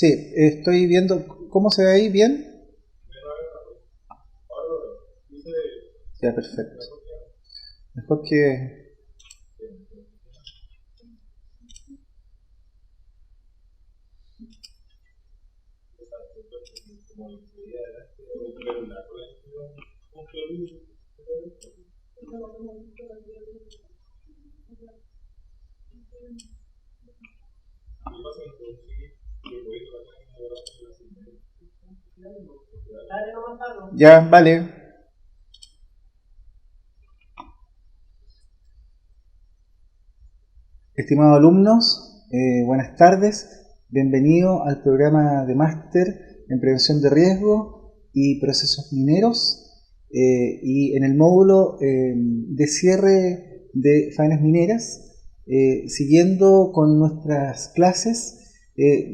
Sí, estoy viendo cómo se ve ahí, ¿bien? Ya, perfecto. Mejor que... Ya, vale. Estimados alumnos, buenas tardes. Bienvenido al programa de máster en prevención de riesgo y procesos mineros. Y en el módulo de cierre de faenas mineras, siguiendo con nuestras clases,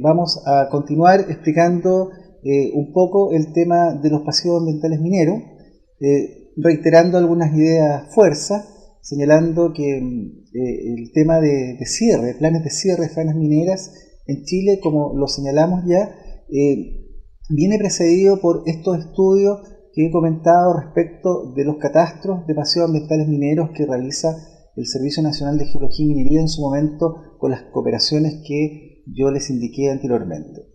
vamos a continuar explicando un poco el tema de los pasivos ambientales mineros, reiterando algunas ideas fuerzas, señalando que el tema de cierre, planes de cierre de faenas mineras en Chile, como lo señalamos ya, viene precedido por estos estudios que he comentado respecto de los catastros de pasivos ambientales mineros que realiza el Servicio Nacional de Geología y Minería en su momento con las cooperaciones que yo les indiqué anteriormente.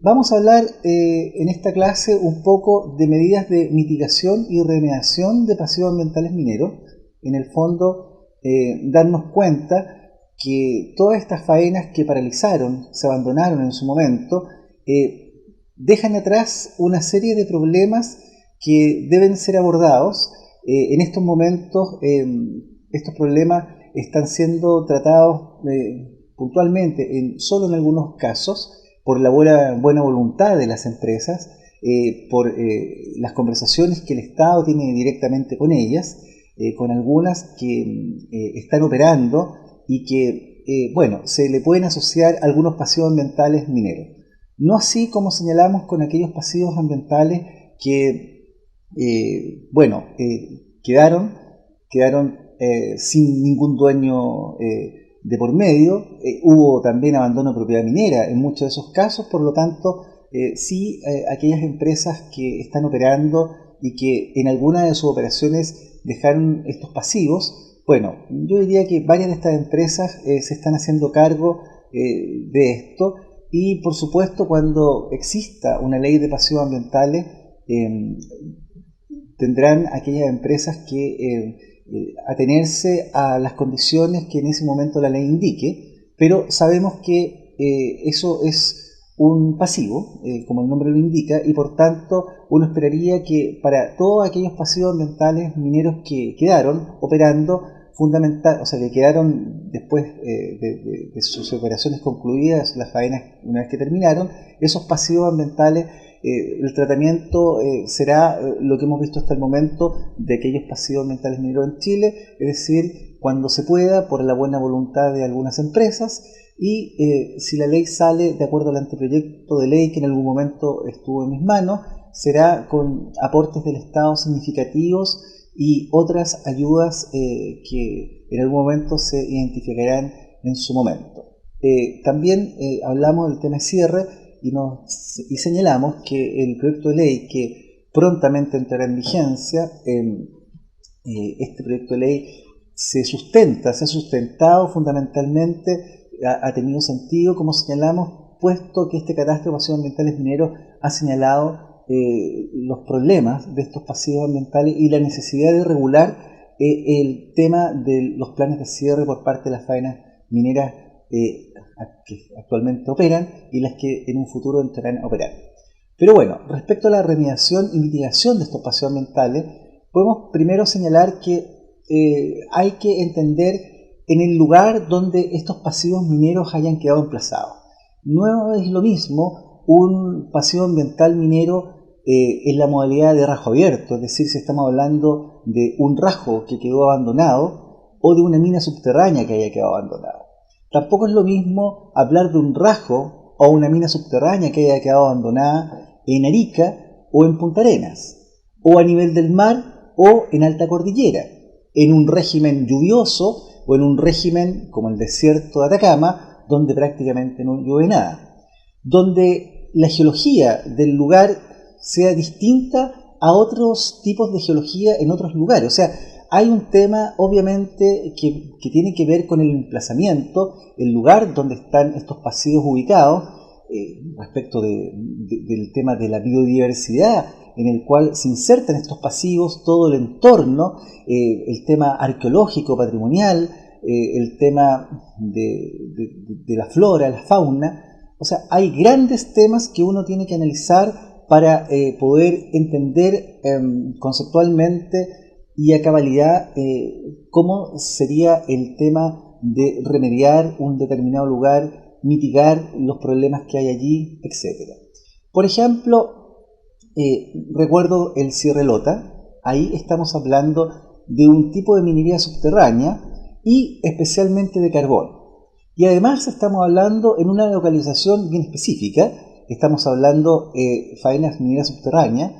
Vamos a hablar en esta clase un poco de medidas de mitigación y remediación de pasivos ambientales mineros. En el fondo, darnos cuenta que todas estas faenas que paralizaron, se abandonaron en su momento, dejan atrás una serie de problemas que deben ser abordados. En estos momentos, estos problemas están siendo tratados puntualmente, solo en algunos casos, por la buena voluntad de las empresas, por las conversaciones que el Estado tiene directamente con ellas, con algunas que están operando y que, bueno, se le pueden asociar algunos pasivos ambientales mineros. No así como señalamos con aquellos pasivos ambientales que, bueno, quedaron sin ningún dueño de por medio. Hubo también abandono de propiedad minera en muchos de esos casos, por lo tanto, sí, aquellas empresas que están operando y que en alguna de sus operaciones dejaron estos pasivos, bueno, yo diría que varias de estas empresas se están haciendo cargo de esto. Y por supuesto, cuando exista una ley de pasivos ambientales, tendrán aquellas empresas que atenerse a las condiciones que en ese momento la ley indique, pero sabemos que eso es un pasivo, como el nombre lo indica, y por tanto uno esperaría que para todos aquellos pasivos ambientales mineros que quedaron operando, fundamental, o sea, que quedaron después de sus operaciones concluidas, las faenas una vez que terminaron, esos pasivos ambientales, el tratamiento será lo que hemos visto hasta el momento de aquellos pasivos ambientales mineros en Chile, es decir, cuando se pueda, por la buena voluntad de algunas empresas, y si la ley sale de acuerdo al anteproyecto de ley que en algún momento estuvo en mis manos, será con aportes del Estado significativos y otras ayudas que en algún momento se identificarán en su momento. También hablamos del tema de cierre y señalamos que el proyecto de ley que prontamente entrará en vigencia, este proyecto de ley se ha sustentado fundamentalmente, ha tenido sentido, como señalamos, puesto que este catastro de pasivos ambientales mineros ha señalado los problemas de estos pasivos ambientales y la necesidad de regular el tema de los planes de cierre por parte de las faenas mineras que actualmente operan y las que en un futuro entrarán a operar. Pero bueno, respecto a la remediación y mitigación de estos pasivos ambientales, podemos primero señalar que hay que entender en el lugar donde estos pasivos mineros hayan quedado emplazados. No es lo mismo un pasivo ambiental minero en la modalidad de rajo abierto, es decir, si estamos hablando de un rajo que quedó abandonado o de una mina subterránea que haya quedado abandonada. Tampoco es lo mismo hablar de un rajo o una mina subterránea que haya quedado abandonada en Arica o en Punta Arenas, o a nivel del mar o en alta cordillera, en un régimen lluvioso o en un régimen como el desierto de Atacama, donde prácticamente no llueve nada. donde la geología del lugar sea distinta a otros tipos de geología en otros lugares. O sea, hay un tema obviamente que tiene que ver con el emplazamiento, el lugar donde están estos pasivos ubicados, respecto del tema de la biodiversidad en el cual se insertan estos pasivos, todo el entorno, el tema arqueológico, patrimonial, el tema de la flora, la fauna. O sea, hay grandes temas que uno tiene que analizar para poder entender conceptualmente y a cabalidad cómo sería el tema de remediar un determinado lugar, mitigar los problemas que hay allí, etc. Por ejemplo, recuerdo el Cierre Lota. Ahí estamos hablando de un tipo de minería subterránea y especialmente de carbón. Y además estamos hablando en una localización bien específica. Estamos hablando faenas mineras subterráneas,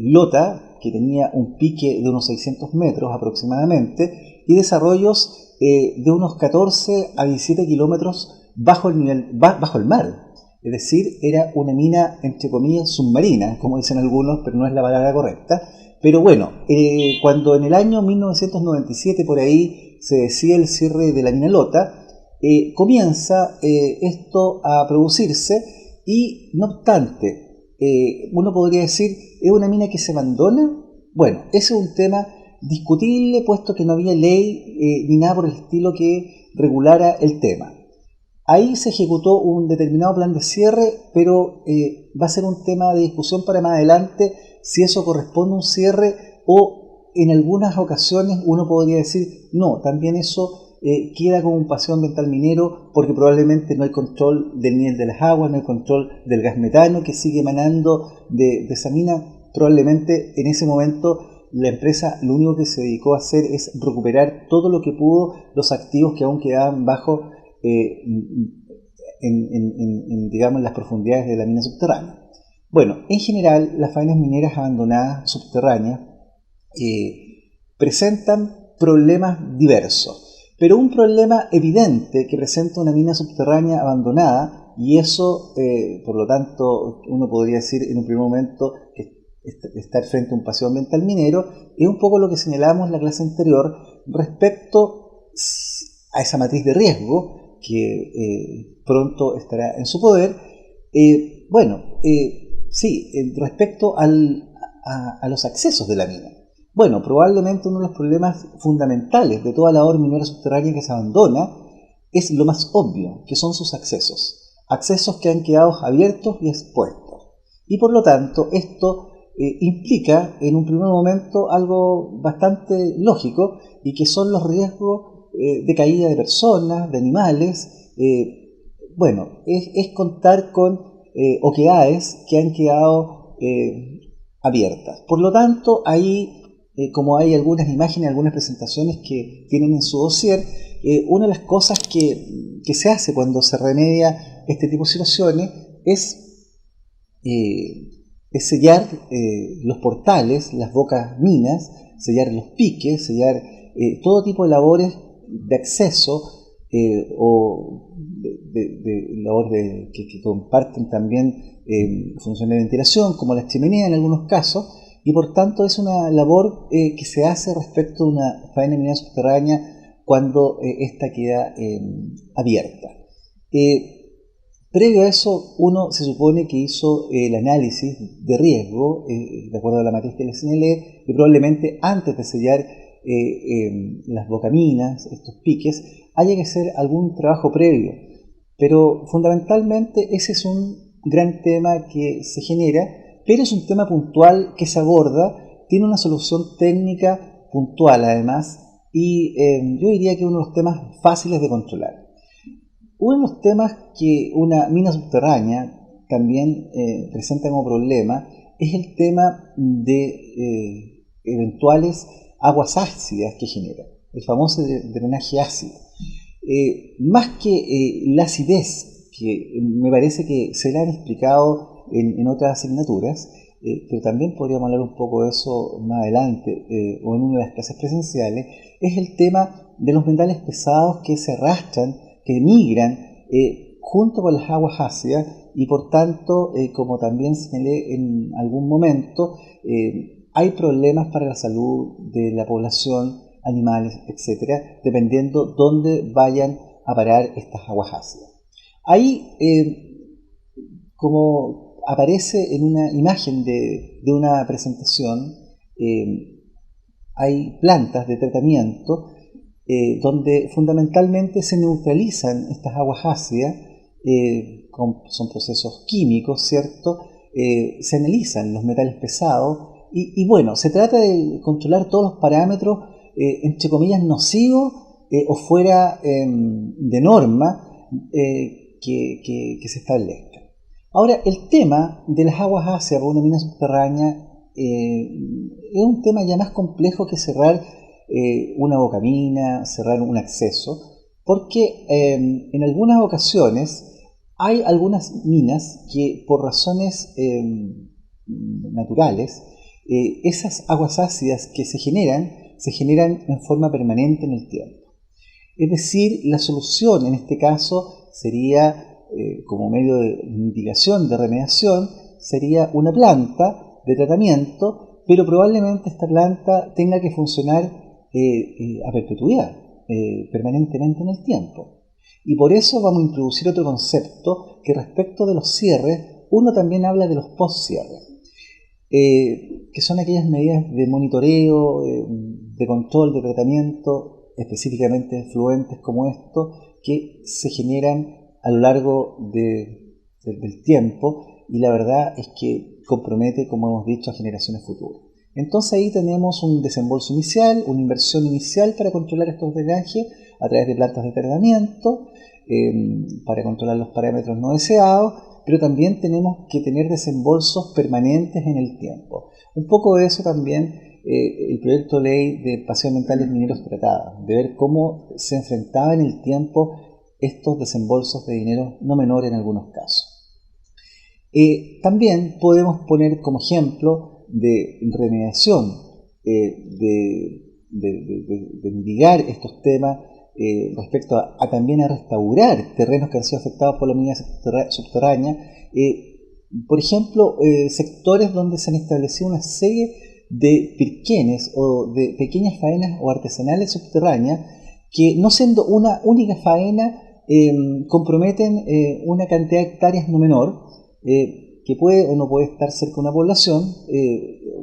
Lota, que tenía un pique de unos 600 metros aproximadamente, y desarrollos de unos 14 a 17 kilómetros bajo el mar. Es decir, era una mina, entre comillas, submarina, como dicen algunos, pero no es la palabra correcta. Pero bueno, cuando en el año 1997 por ahí se decía el cierre de la mina Lota, comienza esto a producirse y no obstante, uno podría decir, ¿es una mina que se abandona? Bueno, ese es un tema discutible puesto que no había ley ni nada por el estilo que regulara el tema. Ahí se ejecutó un determinado plan de cierre, pero va a ser un tema de discusión para más adelante si eso corresponde a un cierre o en algunas ocasiones uno podría decir, no, también eso queda como un paseo ambiental minero porque probablemente no hay control del nivel de las aguas, no hay control del gas metano que sigue emanando de esa mina. Probablemente en ese momento la empresa lo único que se dedicó a hacer es recuperar todo lo que pudo, los activos que aún quedaban bajo digamos, las profundidades de la mina subterránea. Bueno, en general las faenas mineras abandonadas subterráneas presentan problemas diversos. Pero un problema evidente que presenta una mina subterránea abandonada, y eso, por lo tanto, uno podría decir en un primer momento que estar frente a un paseo ambiental minero, es un poco lo que señalamos en la clase anterior respecto a esa matriz de riesgo que pronto estará en su poder. Sí, respecto a los accesos de la mina. Bueno, probablemente uno de los problemas fundamentales de toda labor minera subterránea que se abandona es lo más obvio, que son sus accesos. Accesos que han quedado abiertos y expuestos. Y por lo tanto, esto implica en un primer momento algo bastante lógico y que son los riesgos de caída de personas, de animales. Es contar con oquedades que han quedado abiertas. Por lo tanto, ahí como hay algunas imágenes, algunas presentaciones que tienen en su dossier, una de las cosas que se hace cuando se remedia este tipo de situaciones es sellar los portales, las bocas minas, sellar los piques, sellar todo tipo de labores de acceso o de labores que comparten también funciones de ventilación, como las chimeneas en algunos casos. Y por tanto es una labor que se hace respecto de una faena minera subterránea cuando ésta queda abierta. Previo a eso, uno se supone que hizo el análisis de riesgo, de acuerdo a la matriz que le señalé, y probablemente antes de sellar las bocaminas, estos piques, haya que hacer algún trabajo previo. Pero fundamentalmente ese es un gran tema que se genera, pero es un tema puntual que se aborda, tiene una solución técnica puntual además, y yo diría que es uno de los temas fáciles de controlar. Uno de los temas que una mina subterránea también presenta como problema es el tema de eventuales aguas ácidas que genera, el famoso drenaje ácido. Más que la acidez, que me parece que se la han explicado en otras asignaturas, pero también podríamos hablar un poco de eso más adelante o en una de las clases presenciales, es el tema de los metales pesados que se arrastran, que migran junto con las aguas ácidas y por tanto, como también señalé en algún momento, hay problemas para la salud de la población, animales, etcétera, dependiendo dónde vayan a parar estas aguas ácidas. Ahí, como aparece en una imagen de una presentación, hay plantas de tratamiento donde fundamentalmente se neutralizan estas aguas ácidas, son procesos químicos, ¿cierto? Se analizan los metales pesados y bueno, se trata de controlar todos los parámetros, entre comillas, nocivos o fuera de norma que se establezca. Ahora, el tema de las aguas ácidas por una mina subterránea es un tema ya más complejo que cerrar una bocamina, cerrar un acceso, porque en algunas ocasiones hay algunas minas que por razones naturales, esas aguas ácidas que se generan en forma permanente en el tiempo. Es decir, la solución en este caso sería, como medio de mitigación, de remediación, sería una planta de tratamiento, pero probablemente esta planta tenga que funcionar a perpetuidad, permanentemente en el tiempo. Y por eso vamos a introducir otro concepto que respecto de los cierres, uno también habla de los post-cierres, que son aquellas medidas de monitoreo, de control, de tratamiento, específicamente de efluentes como esto, que se generan a lo largo del tiempo, y la verdad es que compromete, como hemos dicho, a generaciones futuras. Entonces ahí tenemos un desembolso inicial, una inversión inicial para controlar estos drenajes a través de plantas de tratamiento, para controlar los parámetros no deseados, pero también tenemos que tener desembolsos permanentes en el tiempo. Un poco de eso también el proyecto de ley de pasión ambientales mineros trataba, de ver cómo se enfrentaba en el tiempo estos desembolsos de dinero no menores en algunos casos. También podemos poner como ejemplo de remediación, de mitigar estos temas respecto a también a restaurar terrenos que han sido afectados por la mina subterránea. Por ejemplo, sectores donde se han establecido una serie de pirquenes o de pequeñas faenas o artesanales subterráneas que, no siendo una única faena, comprometen una cantidad de hectáreas no menor, que puede o no puede estar cerca de una población,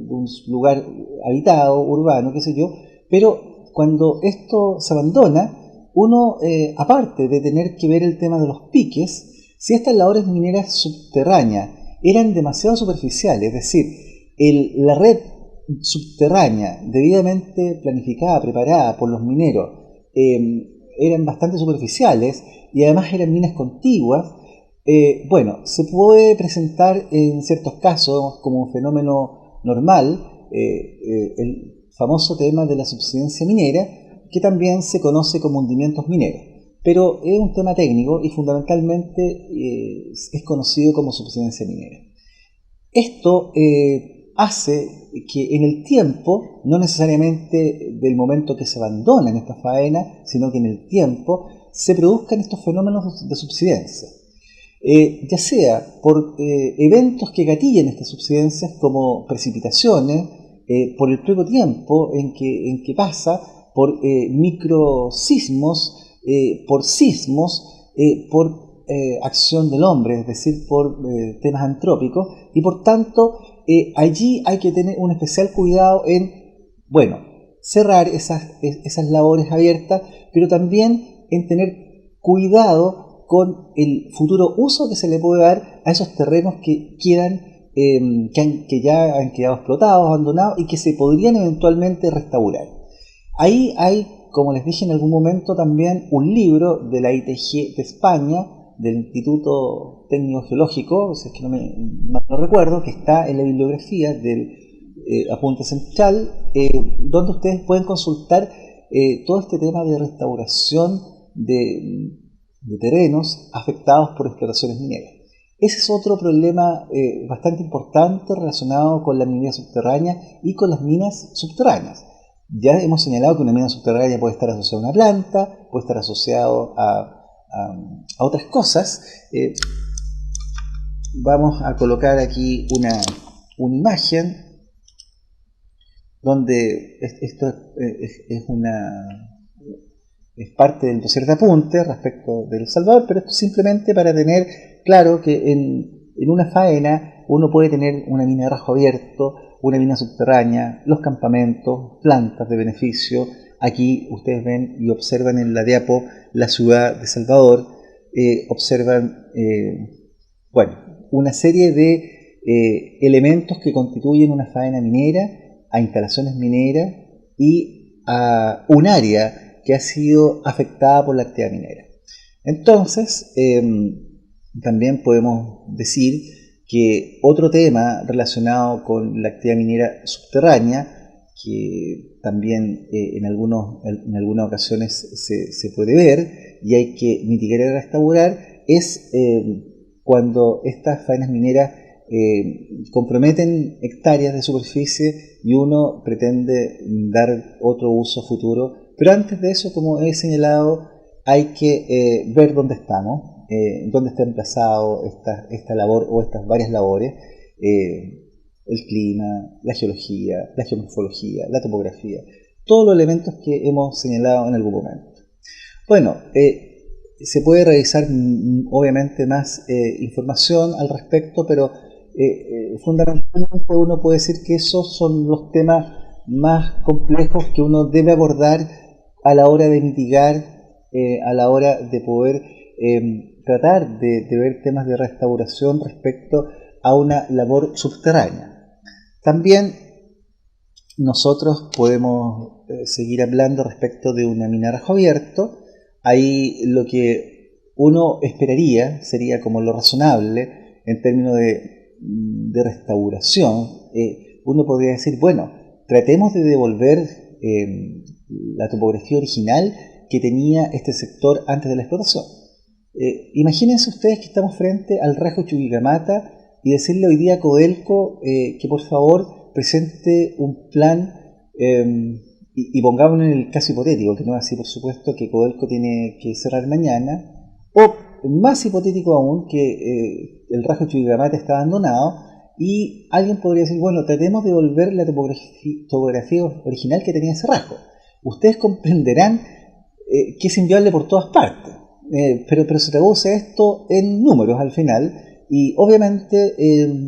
un lugar habitado, urbano, qué sé yo, pero cuando esto se abandona, uno, aparte de tener que ver el tema de los piques, si estas labores mineras subterráneas eran demasiado superficiales, es decir, la red subterránea debidamente planificada, preparada por los mineros, eran bastante superficiales y además eran minas contiguas, bueno, se puede presentar en ciertos casos como un fenómeno normal el famoso tema de la subsidencia minera, que también se conoce como hundimientos mineros, pero es un tema técnico y fundamentalmente es conocido como subsidencia minera. Esto hace que en el tiempo, no necesariamente del momento que se abandonan estas faenas, sino que en el tiempo se produzcan estos fenómenos de subsidencia. Ya sea por eventos que gatillen estas subsidencias como precipitaciones, por el propio tiempo en que pasa, por microsismos, por sismos, por acción del hombre, es decir, por temas antrópicos, y por tanto allí hay que tener un especial cuidado en, bueno, cerrar esas labores abiertas, pero también en tener cuidado con el futuro uso que se le puede dar a esos terrenos que quedan, que ya han quedado explotados, abandonados y que se podrían eventualmente restaurar. Ahí hay, como les dije en algún momento, también un libro de la ITG de España, del Instituto Técnico Geológico, si es que no recuerdo, que está en la bibliografía del apunte central, donde ustedes pueden consultar todo este tema de restauración de terrenos afectados por explotaciones mineras. Ese es otro problema bastante importante relacionado con la minería subterránea y con las minas subterráneas. Ya hemos señalado que una mina subterránea puede estar asociada a una planta, puede estar asociado a otras cosas. vamos a colocar aquí una imagen donde esto es parte del dossier de apunte respecto de El Salvador, pero esto es simplemente para tener claro que en una faena uno puede tener una mina de rajo abierto, una mina subterránea, los campamentos, plantas de beneficio. Aquí ustedes ven y observan en la diapo la ciudad de Salvador, observan una serie de elementos que constituyen una faena minera, a instalaciones mineras y a un área que ha sido afectada por la actividad minera. Entonces, también podemos decir que otro tema relacionado con la actividad minera subterránea, que también en algunas ocasiones se puede ver y hay que mitigar y restaurar, es cuando estas faenas mineras comprometen hectáreas de superficie y uno pretende dar otro uso futuro. Pero antes de eso, como he señalado, hay que ver dónde estamos, dónde está emplazado esta labor o estas varias labores, el clima, la geología, la geomorfología, la topografía, todos los elementos que hemos señalado en algún momento. Bueno, se puede revisar obviamente más información al respecto, pero fundamentalmente uno puede decir que esos son los temas más complejos que uno debe abordar a la hora de mitigar, a la hora de poder tratar de ver temas de restauración respecto a una labor subterránea. También nosotros podemos seguir hablando respecto de una mina a rajo abierto. Ahí lo que uno esperaría sería como lo razonable en términos de restauración. Uno podría decir, bueno, tratemos de devolver la topografía original que tenía este sector antes de la explotación. Imagínense ustedes que estamos frente al rajo Chuquicamata y decirle hoy día a Codelco que por favor presente un plan y pongámonos en el caso hipotético, que no es así por supuesto, que Codelco tiene que cerrar mañana, o más hipotético aún, que el rajo Chuquicamata está abandonado y alguien podría decir, bueno, tratemos de devolver la topografía original que tenía ese rajo. Ustedes comprenderán que es inviable por todas partes, pero se traduce esto en números al final y obviamente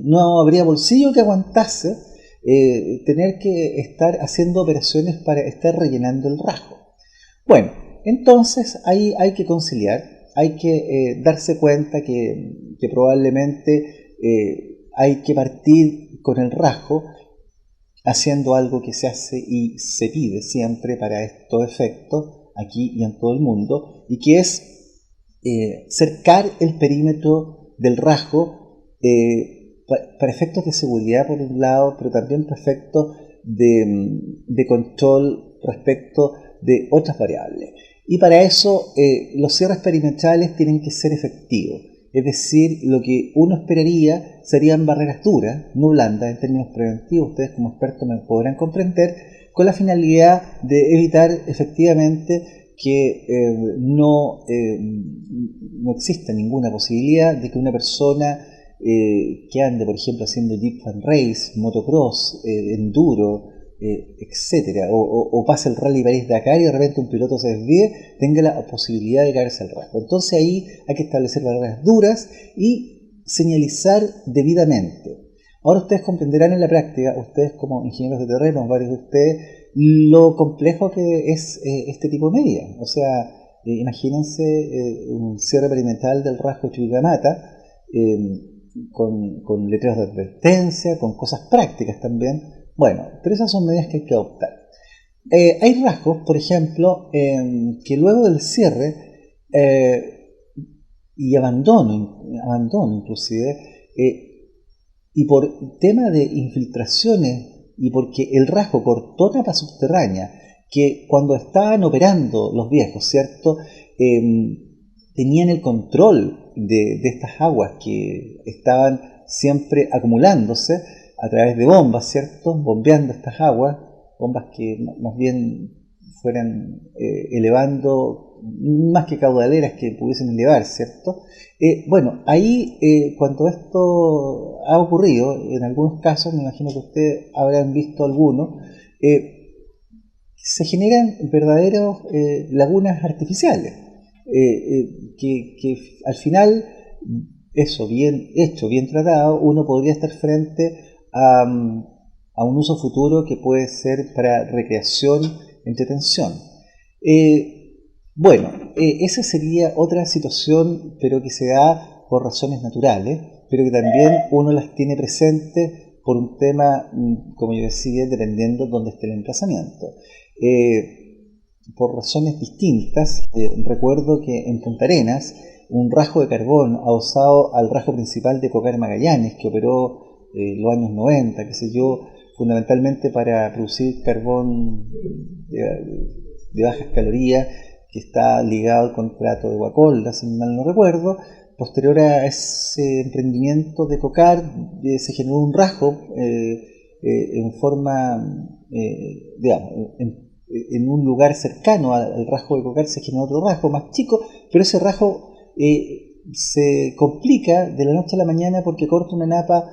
no habría bolsillo que aguantase tener que estar haciendo operaciones para estar rellenando el rajo. Bueno, entonces ahí hay que conciliar, hay que darse cuenta que probablemente hay que partir con el rajo haciendo algo que se hace y se pide siempre para estos efectos aquí y en todo el mundo, y que es cercar el perímetro del rajo para efectos de seguridad por un lado, pero también para efectos de control respecto de otras variables. Y para eso los cierres perimetrales tienen que ser efectivos. Es decir, lo que uno esperaría serían barreras duras, no blandas en términos preventivos. Ustedes como expertos me podrán comprender, con la finalidad de evitar efectivamente que no exista ninguna posibilidad de que una persona que ande, por ejemplo, haciendo Jeep Fan Race, motocross, enduro, etcétera, o pase el Rally París-Dakar y de repente un piloto se desvíe, tenga la posibilidad de caerse al rasgo. Entonces ahí hay que establecer barreras duras y señalizar debidamente. Ahora ustedes comprenderán en la práctica, ustedes como ingenieros de terreno, varios de ustedes, lo complejo que es este tipo de medida. O sea, imagínense un cierre perimetral del rasgo Chuquicamata, con letreros de advertencia, con cosas prácticas también. Bueno, pero esas son medidas que hay que adoptar. Hay rasgos, por ejemplo, que luego del cierre y abandono inclusive, y por tema de infiltraciones y porque el rasgo cortó tapa subterránea, que cuando estaban operando los viejos, ¿cierto? Tenían el control de estas aguas que estaban siempre acumulándose a través de bombas, ¿cierto? Bombeando estas aguas, bombas que más bien fueran elevando, más que caudaleras que pudiesen elevar, ¿cierto? Bueno, ahí cuando esto ha ocurrido, en algunos casos, me imagino que ustedes habrán visto algunos, se generan verdaderos lagunas artificiales, que al final, eso bien hecho, bien tratado, uno podría estar frente a, a un uso futuro que puede ser para recreación, entretención. Bueno, esa sería otra situación, pero que se da por razones naturales, pero que también uno las tiene presentes por un tema, como yo decía, dependiendo de dónde esté el emplazamiento. Por razones distintas, recuerdo que en Punta Arenas un rajo de carbón adosado al rajo principal de Cocar Magallanes, que operó los años 90, qué sé yo, fundamentalmente para producir carbón de bajas calorías, que está ligado al contrato de Guacolda, si mal no recuerdo. Posterior a ese emprendimiento de Cocar, se generó un rajo en forma, digamos, en un lugar cercano al rajo de Cocar se generó otro rajo más chico, pero ese rajo se complica de la noche a la mañana porque corta una napa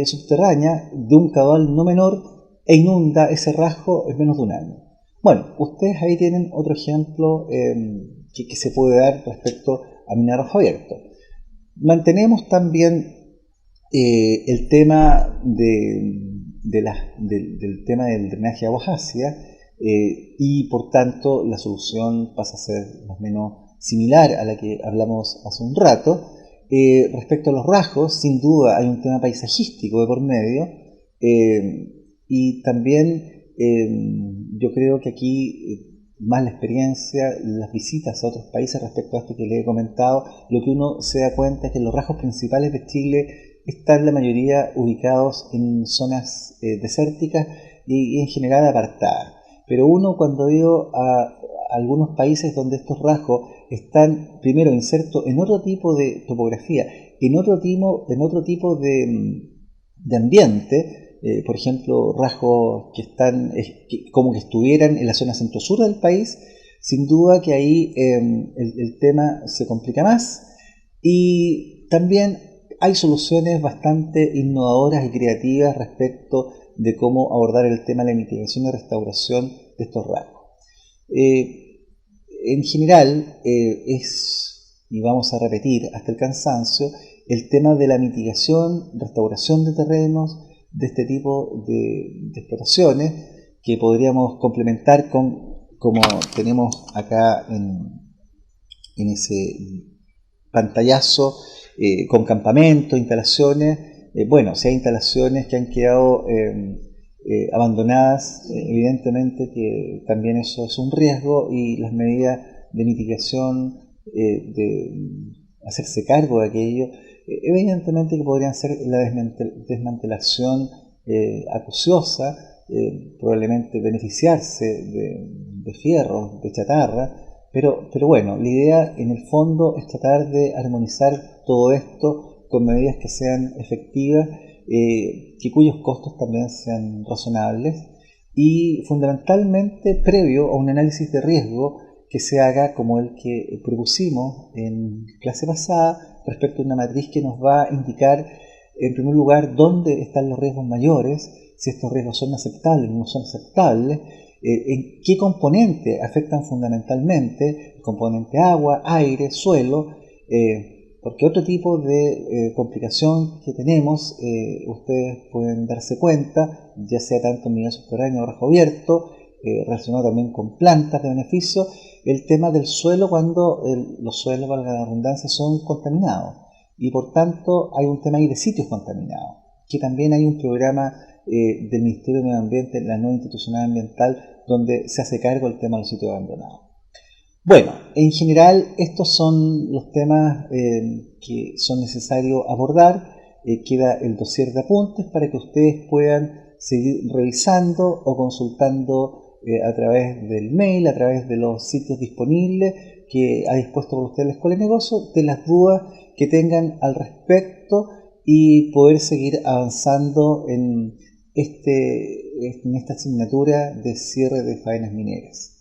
subterránea de un caudal no menor e inunda ese rajo en menos de un año. Bueno, ustedes ahí tienen otro ejemplo que se puede dar respecto a minar rajo abierto. Mantenemos también el tema del tema del drenaje de aguas ácidas y por tanto la solución pasa a ser más o menos similar a la que hablamos hace un rato. Respecto a los rajos, sin duda hay un tema paisajístico de por medio y también yo creo que aquí más la experiencia, las visitas a otros países respecto a esto que les he comentado, lo que uno se da cuenta es que los rajos principales de Chile están la mayoría ubicados en zonas desérticas y en general apartadas. Pero uno cuando veo a algunos países donde estos rajos están primero insertos en otro tipo de topografía, en otro tipo de ambiente, por ejemplo, rasgos que están como que estuvieran en la zona centro-sur del país, sin duda que ahí el tema se complica más y también hay soluciones bastante innovadoras y creativas respecto de cómo abordar el tema de la mitigación y restauración de estos rasgos. En general y vamos a repetir hasta el cansancio, el tema de la mitigación, restauración de terrenos, de este tipo de explotaciones que podríamos complementar con, como tenemos acá en ese pantallazo, con campamentos, instalaciones. Bueno, si hay instalaciones que han quedado abandonadas, evidentemente que también eso es un riesgo y las medidas de mitigación, de hacerse cargo de aquello, evidentemente que podrían ser la desmantelación acuciosa, probablemente beneficiarse de fierros, de chatarra, pero bueno, la idea en el fondo es tratar de armonizar todo esto con medidas que sean efectivas, cuyos costos también sean razonables y fundamentalmente previo a un análisis de riesgo que se haga como el que propusimos en clase pasada respecto a una matriz que nos va a indicar en primer lugar dónde están los riesgos mayores, si estos riesgos son aceptables o no son aceptables, en qué componentes afectan fundamentalmente, el componente agua, aire, suelo, porque otro tipo de complicación que tenemos, ustedes pueden darse cuenta, ya sea tanto en nivel subterráneo o rajo abierto, relacionado también con plantas de beneficio, el tema del suelo cuando los suelos, valga la redundancia, son contaminados y por tanto hay un tema ahí de sitios contaminados, que también hay un programa del Ministerio de Medio Ambiente, la nueva institucional ambiental, donde se hace cargo del tema de los sitios abandonados. Bueno, en general estos son los temas que son necesarios abordar. Queda el dossier de apuntes para que ustedes puedan seguir revisando o consultando a través del mail, a través de los sitios disponibles que ha dispuesto por ustedes la Escuela de Negocios, de las dudas que tengan al respecto y poder seguir avanzando en esta asignatura de cierre de faenas mineras.